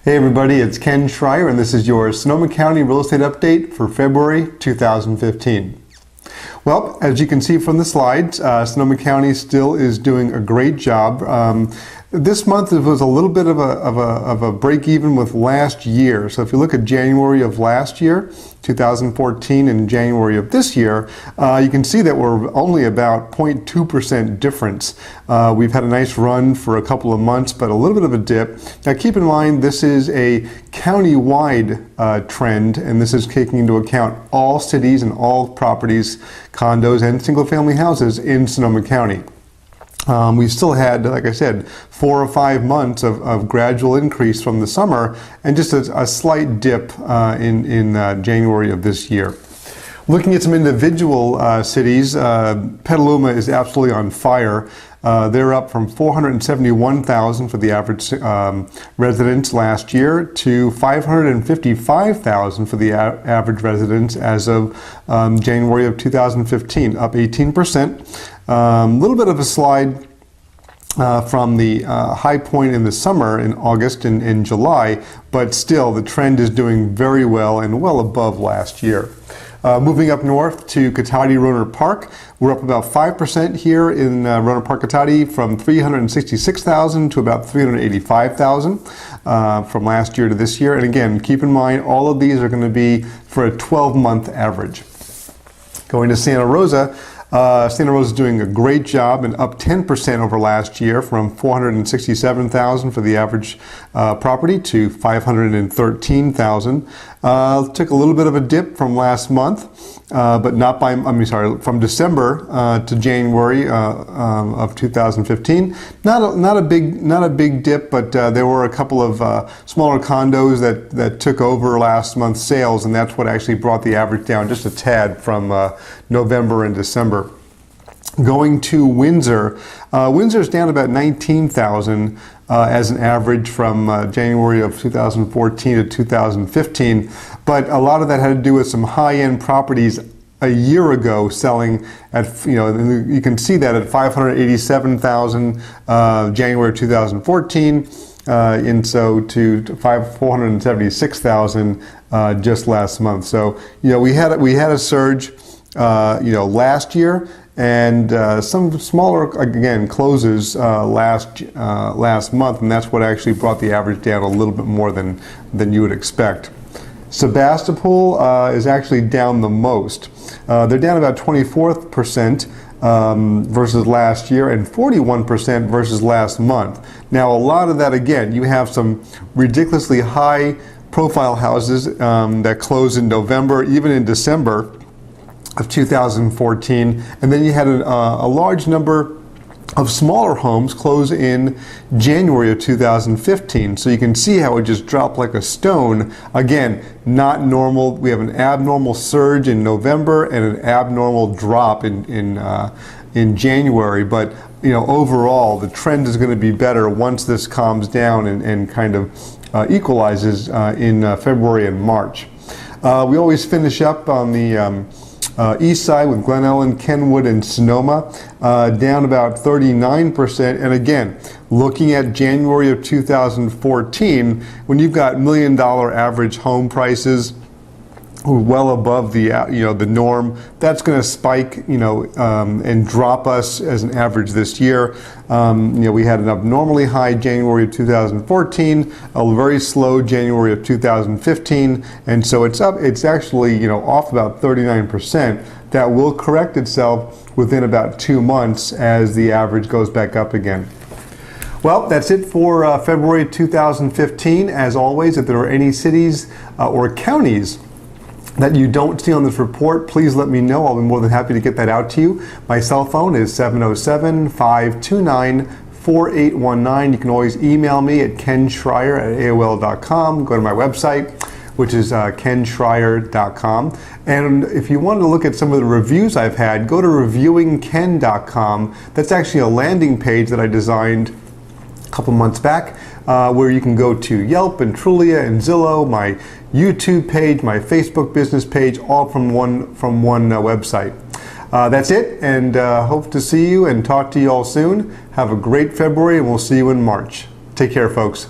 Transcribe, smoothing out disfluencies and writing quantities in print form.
Hey everybody, it's Ken Schreier and this is your Sonoma County real estate update for February 2015. Well, as you can see from the slides, Sonoma County still is doing a great job. This month it was a little bit of a break even with last year. So if you look at January of last year, 2014, and January of this year, you can see that we're only about 0.2% difference. We've had a nice run for a couple of months, but a little bit of a dip. Now keep in mind this is a county-wide trend, and this is taking into account all cities and all properties, condos and single-family houses in Sonoma County. We still had, like I said, 4 or 5 months of gradual increase from the summer and just a slight dip in January of this year. Looking at some individual cities, Petaluma is absolutely on fire. They're up from 471,000 for the average residents last year to 555,000 for the average residents as of January of 2015, up 18%. A little bit of a slide from the high point in the summer in August and in July, but still the trend is doing very well and well above last year. Moving up north to Cotati Rohnert Park, we're up about 5% here in Rohnert Park, Cotati, from 366,000 to about 385,000 from last year to this year. And again, keep in mind all of these are going to be for a 12-month average. Going to Santa Rosa. Santa Rosa is doing a great job and up 10% over last year from 467,000 for the average property to 513,000. Took a little bit of a dip from last month, but not by, from December to January of 2015. Not a big dip, but there were a couple of smaller condos that took over last month's sales, and that's what actually brought the average down just a tad from November and December. Going to Windsor, Windsor's down about 19,000 as an average from January of 2014 to 2015, but a lot of that had to do with some high-end properties a year ago selling at, you can see that at 587,000 January of 2014, and so to 476,000 just last month. So we had a surge last year, and some smaller, again, closes last month, and that's what actually brought the average down a little bit more than you would expect. Sebastopol is actually down the most. They're down about 24% versus last year and 41% versus last month. Now, a lot of that, again, you have some ridiculously high profile houses that close in November, even in December of 2014, and then you had a large number of smaller homes close in January of 2015. So you can see how it just dropped like a stone. Again, not normal. We have an abnormal surge in November and an abnormal drop in January, but overall the trend is going to be better once this calms down and kind of equalizes in February and March. We always finish up on the east side with Glen, Kenwood, and Sonoma, down about 39%. And again, looking at January of 2014, when you've got $1 million average home prices, well above the the norm, that's going to spike and drop us as an average this year. We had an abnormally high January of 2014, a very slow January of 2015, and so it's actually off about 39%. That will correct itself within about 2 months as the average goes back up again. Well, that's it for February 2015. As always, if there are any cities or counties that you don't see on this report, please let me know. I'll be more than happy to get that out to you. My cell phone is 707-529-4819. You can always email me at kenschreier@aol.com. Go to my website, which is kenschreier.com. And if you want to look at some of the reviews I've had, go to reviewingken.com. That's actually a landing page that I designed a couple months back, where you can go to Yelp and Trulia and Zillow, my YouTube page, my Facebook business page, all from one website. That's it, and hope to see you and talk to you all soon. Have a great February, and we'll see you in March. Take care, folks.